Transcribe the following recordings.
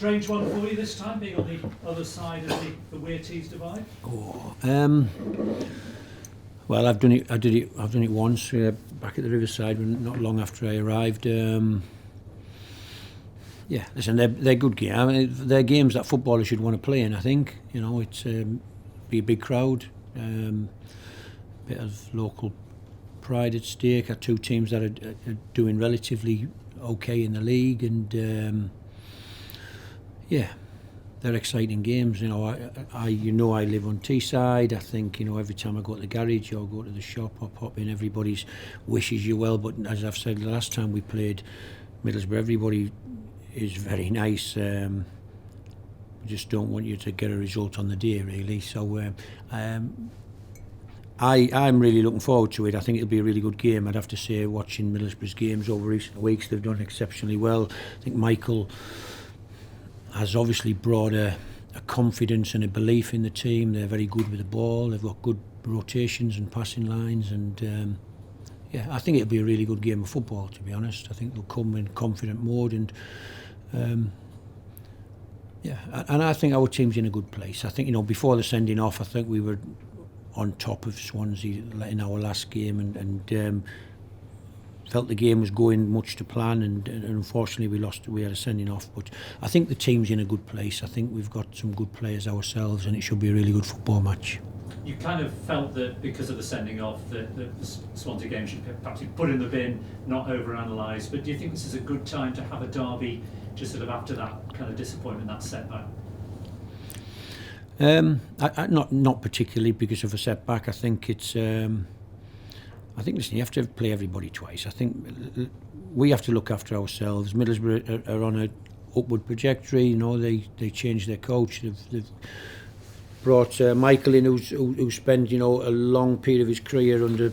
strange one for you this time, being on the other side of the Weir-Tees divide? Well, I've done it once back at the Riverside, not long after I arrived. Yeah, listen, they're good games. I mean, they're games that footballers should want to play in. I think it's be a big crowd, bit of local pride at stake. Are two teams that are doing relatively okay in the league, and yeah, they're exciting games. I live on Teesside. I think every time I go to the garage or go to the shop or pop in, everybody's wishes you well. But as I've said the last time we played Middlesbrough, everybody is very nice. Just don't want you to get a result on the day, really. So I'm really looking forward to it. I think it'll be a really good game. I'd have to say, watching Middlesbrough's games over recent weeks, they've done exceptionally well. I think Michael has obviously brought a confidence and a belief in the team. They're very good with the ball. They've got good rotations and passing lines, and yeah, I think it'll be a really good game of football, to be honest. I think they'll come in confident mode, and yeah, and I think our team's in a good place. I think before the sending off, I think we were on top of Swansea in our last game, and felt the game was going much to plan, and unfortunately we had a sending off. But I think the team's in a good place. I think we've got some good players ourselves, and it should be a really good football match. You kind of felt that because of the sending off that the Swansea game should perhaps be put in the bin, not over-analysed. But do you think this is a good time to have a derby just sort of after that kind of disappointment, that setback? Not particularly because of a setback. I think it's. Listen, you have to play everybody twice. I think we have to look after ourselves. Middlesbrough are on an upward trajectory. They changed their coach. They've brought Michael in, who spent a long period of his career under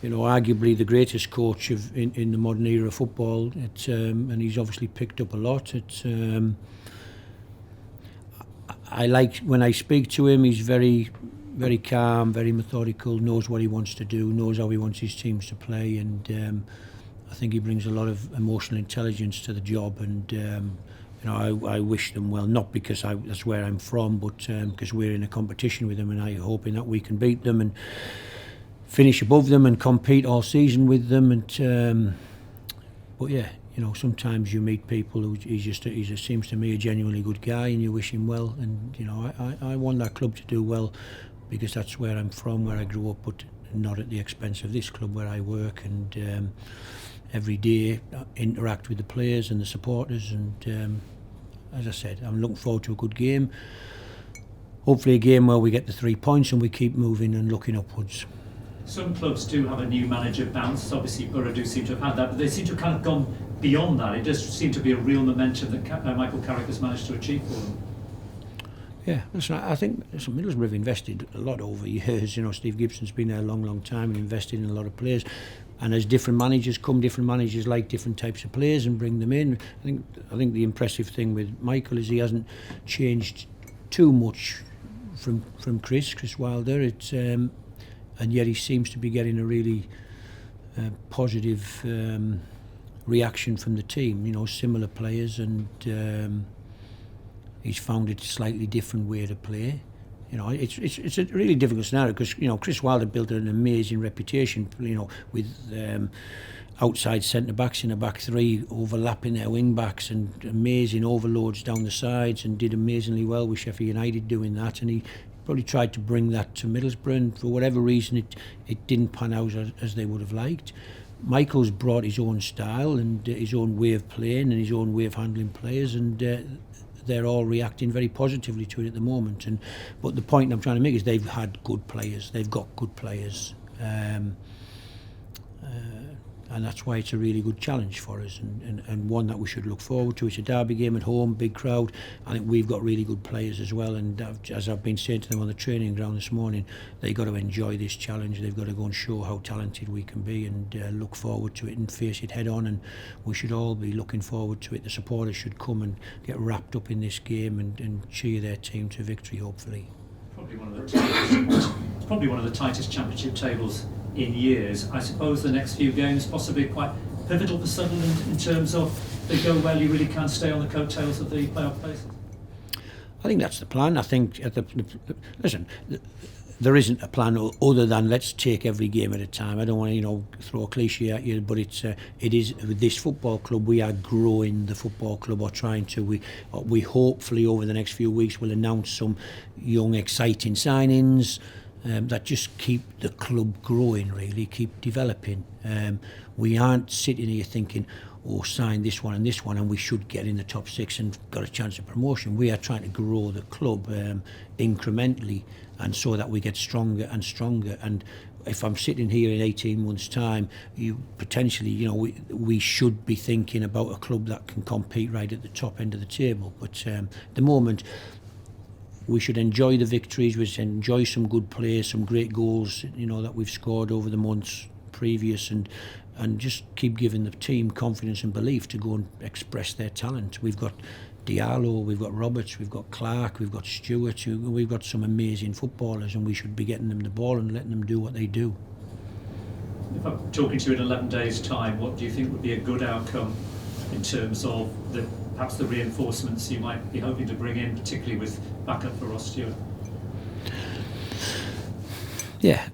arguably the greatest coach in the modern era of football. And he's obviously picked up a lot. I like when I speak to him. He's very, very calm, very methodical, knows what he wants to do, knows how he wants his teams to play, and I think he brings a lot of emotional intelligence to the job, and I wish them well, not because that's where I'm from, but because we're in a competition with them, and I'm hoping that we can beat them and finish above them and compete all season with them. And but yeah, sometimes you meet people who he just seems to me a genuinely good guy, and you wish him well. And I want that club to do well, because that's where I'm from, where I grew up, but not at the expense of this club where I work, and every day interact with the players and the supporters. And as I said, I'm looking forward to a good game. Hopefully a game where we get the 3 points and we keep moving and looking upwards. Some clubs do have a new manager bounce. Obviously Borough do seem to have had that, but they seem to have kind of gone beyond that. It does seem to be a real momentum that Michael Carrick has managed to achieve for them. Yeah, listen, I think Middlesbrough have invested a lot over years. Steve Gibson's been there a long, long time and invested in a lot of players. And as different managers come, different managers like different types of players and bring them in. I think the impressive thing with Michael is he hasn't changed too much from Chris Wilder. And yet he seems to be getting a really positive reaction from the team. Similar players, and he's found it a slightly different way to play. It's a really difficult scenario because Chris Wilder built an amazing reputation. With outside centre backs in a back three, overlapping their wing backs, and amazing overloads down the sides, and did amazingly well with Sheffield United doing that. And he probably tried to bring that to Middlesbrough, and for whatever reason it didn't pan out as they would have liked. Michael's brought his own style and his own way of playing and his own way of handling players, and they're all reacting very positively to it at the moment. But the point I'm trying to make is they've had good players. They've got good players. And that's why it's a really good challenge for us, and one that we should look forward to. It's a derby game at home, big crowd. I think we've got really good players as well, and as I've been saying to them on the training ground this morning, they've got to enjoy this challenge. They've got to go and show how talented we can be, and look forward to it and face it head on. And we should all be looking forward to it. The supporters should come and get wrapped up in this game and cheer their team to victory, hopefully. Probably one of the tightest championship tables in years. I suppose the next few games possibly quite pivotal for Sunderland in terms of they go well, you really can stay on the coattails of the playoff places? I think that's the plan. I think listen, there isn't a plan other than let's take every game at a time. I don't want to throw a cliche at you, but it is with this football club, we are growing the football club, or trying to. We hopefully over the next few weeks will announce some young exciting signings that just keep the club growing, really keep developing. We aren't sitting here thinking, sign this one and we should get in the top 6 and got a chance of promotion. We are trying to grow the club incrementally, and so that we get stronger and stronger. And if I'm sitting here in 18 months' time, we should be thinking about a club that can compete right at the top end of the table. But at the moment, we should enjoy the victories, we should enjoy some good play, some great goals, that we've scored over the months previous, and just keep giving the team confidence and belief to go and express their talent. We've got Diallo, we've got Roberts, we've got Clark, we've got Stewart, we've got some amazing footballers, and we should be getting them the ball and letting them do what they do. If I'm talking to you in 11 days' time, what do you think would be a good outcome in terms of perhaps the reinforcements you might be hoping to bring in, particularly with backup for Ross Stewart? Yeah,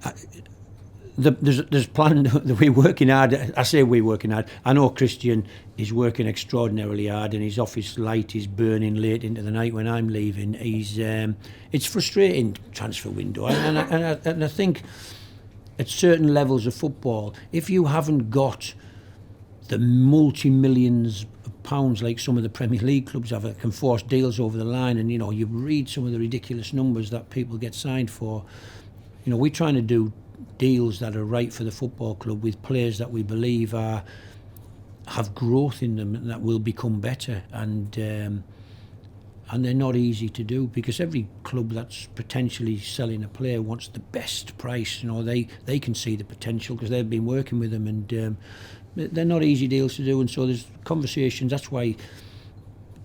there's plan that we're working hard. I say we're working hard. I know Christian is working extraordinarily hard, and his office light is burning late into the night when I'm leaving. It's frustrating transfer window, and I think at certain levels of football, if you haven't got the multi-millions of pounds like some of the Premier League clubs have that can force deals over the line, and you read some of the ridiculous numbers that people get signed for. We're trying to do deals that are right for the football club with players that we believe have growth in them and that will become better, and they're not easy to do, because every club that's potentially selling a player wants the best price. They can see the potential because they've been working with them, and they're not easy deals to do, and so there's conversations. That's why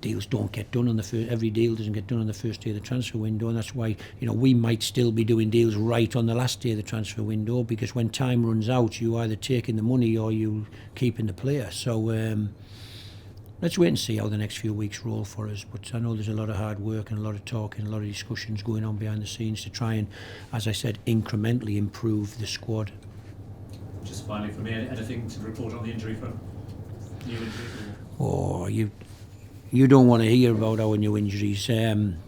deals don't get done on the first. Every deal doesn't get done on the first day of the transfer window, and that's why we might still be doing deals right on the last day of the transfer window, because when time runs out, you either taking the money or you keeping the player. So let's wait and see how the next few weeks roll for us. But I know there's a lot of hard work and a lot of talking, a lot of discussions going on behind the scenes to try and, as I said, incrementally improve the squad. Just finally, for me, anything to report on the injury front? New injuries? Oh, you don't want to hear about our new injuries. Listen,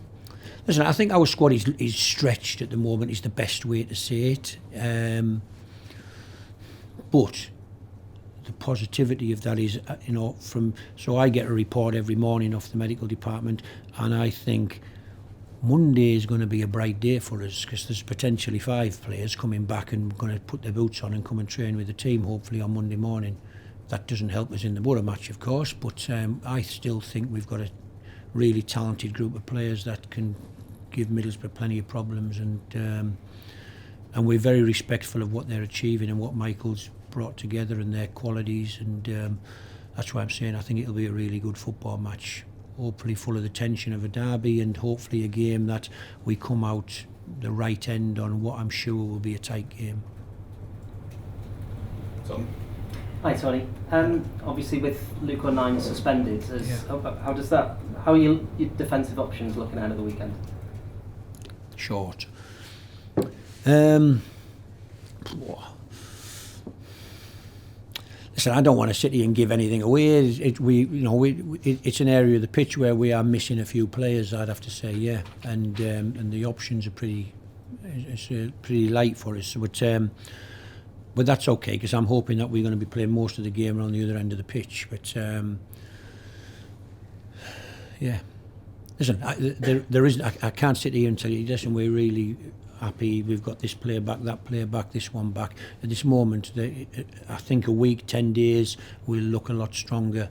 I think our squad is stretched at the moment, is the best way to say it. But the positivity of that is, so I get a report every morning off the medical department, and I think Monday is going to be a bright day for us, because there's potentially 5 players coming back and going to put their boots on and come and train with the team, hopefully on Monday morning. That doesn't help us in the Borough match, of course, but I still think we've got a really talented group of players that can give Middlesbrough plenty of problems, and we're very respectful of what they're achieving and what Michael's brought together and their qualities, and that's why I'm saying I think it'll be a really good football match, hopefully full of the tension of a derby, and hopefully a game that we come out the right end on what I'm sure will be a tight game. Tom? Hi Tony. Obviously with Luke O'Nien suspended, how are your defensive options looking ahead of the weekend? Short. Listen, I don't want to sit here and give anything away. It's an area of the pitch where we are missing a few players, I'd have to say, yeah, and the options are pretty light for us. But that's okay, because I'm hoping that we're going to be playing most of the game on the other end of the pitch. But yeah, listen, I can't sit here and tell you, listen, we're really happy, we've got this player back, that player back, this one back. At this moment, I think a week, 10 days, we'll look a lot stronger.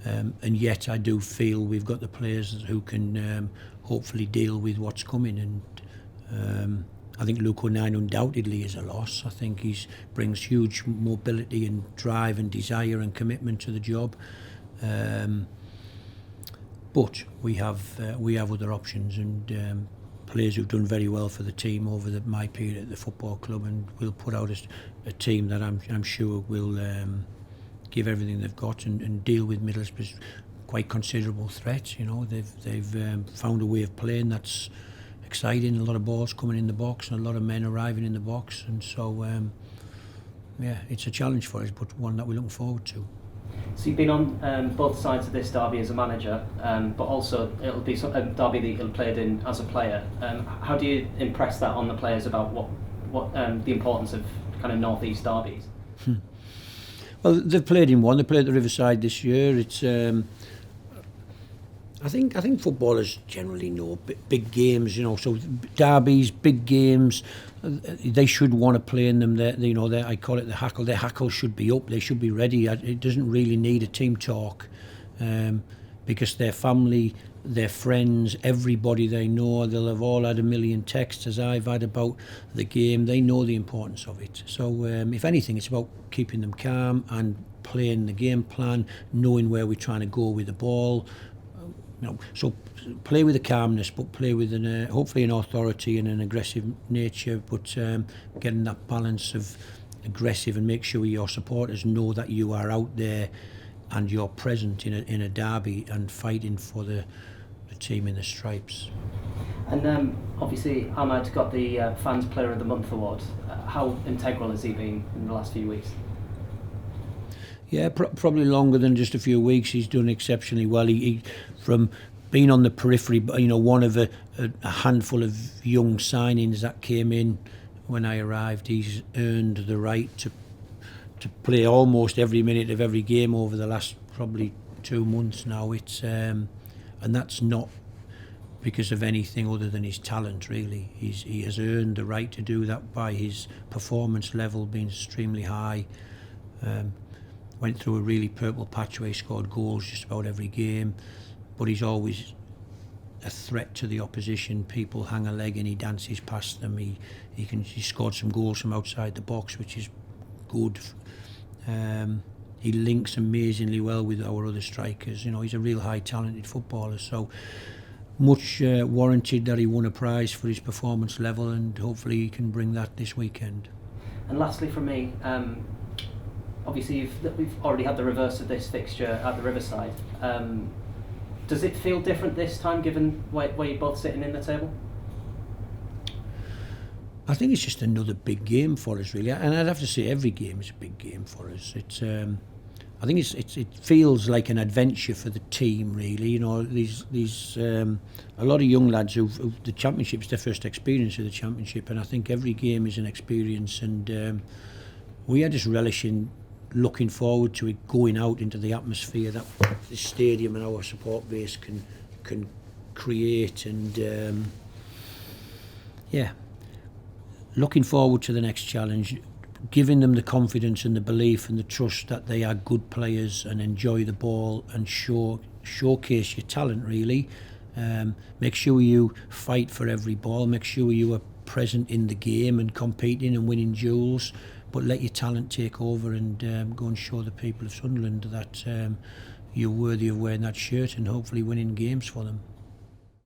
And yet I do feel we've got the players who can hopefully deal with what's coming. And I think Luke O'Nien undoubtedly is a loss. I think he brings huge mobility and drive and desire and commitment to the job. But we have other options, and players who've done very well for the team over my period at the football club, and will put out a team that I'm sure will give everything they've got and deal with Middlesbrough's quite considerable threats. You know, they've found a way of playing that's exciting. A lot of balls coming in the box and a lot of men arriving in the box, and so yeah, it's a challenge for us, but one that we're looking forward to. So you've been on both sides of this derby as a manager, but also it'll be a derby that you'll played in as a player. How do you impress that on the players about what the importance of kind of northeast derbies? Well, they've played in one. They played at the Riverside this year. It's I think footballers generally know big games, you know. So derbies, big games, they should want to play in them. You know, I call it the hackle. Their hackle should be up. They should be ready. It doesn't really need a team talk, because their family, their friends, everybody they know, they'll have all had a million texts as I've had about the game. They know the importance of it. So if anything, it's about keeping them calm and playing the game plan, knowing where we're trying to go with the ball. You know, so play with a calmness, but play with hopefully an authority and an aggressive nature, but getting that balance of aggressive, and make sure your supporters know that you are out there and you're present in a derby and fighting for the team in the stripes. And obviously Ahmad got the Fans Player of the Month award. How integral has he been in the last few weeks? Yeah, probably longer than just a few weeks. He's done exceptionally well. He from being on the periphery, you know, one of a handful of young signings that came in when I arrived. He's earned the right to play almost every minute of every game over the last probably 2 months now. It's and that's not because of anything other than his talent, really. He has earned the right to do that by his performance level being extremely high. Went through a really purple patch where he scored goals just about every game, but he's always a threat to the opposition. People hang a leg and he dances past them. He scored some goals from outside the box, which is good. He links amazingly well with our other strikers. You know, he's a real high talented footballer, so much warranted that he won a prize for his performance level, and hopefully he can bring that this weekend. And lastly from me, obviously we've already had the reverse of this fixture at the Riverside. Does it feel different this time, given where you're both sitting in the table? I think it's just another big game for us, really, and I'd have to say every game is a big game for us. It's I think it feels like an adventure for the team, really. You know, these a lot of young lads who the championship's their first experience of the championship, and I think every game is an experience, and we are just relishing, looking forward to it, going out into the atmosphere that the stadium and our support base can create, and yeah, looking forward to the next challenge, giving them the confidence and the belief and the trust that they are good players and enjoy the ball and showcase your talent, really. Make sure you fight for every ball, make sure you are present in the game and competing and winning duels, but let your talent take over, and go and show the people of Sunderland that you're worthy of wearing that shirt and hopefully winning games for them.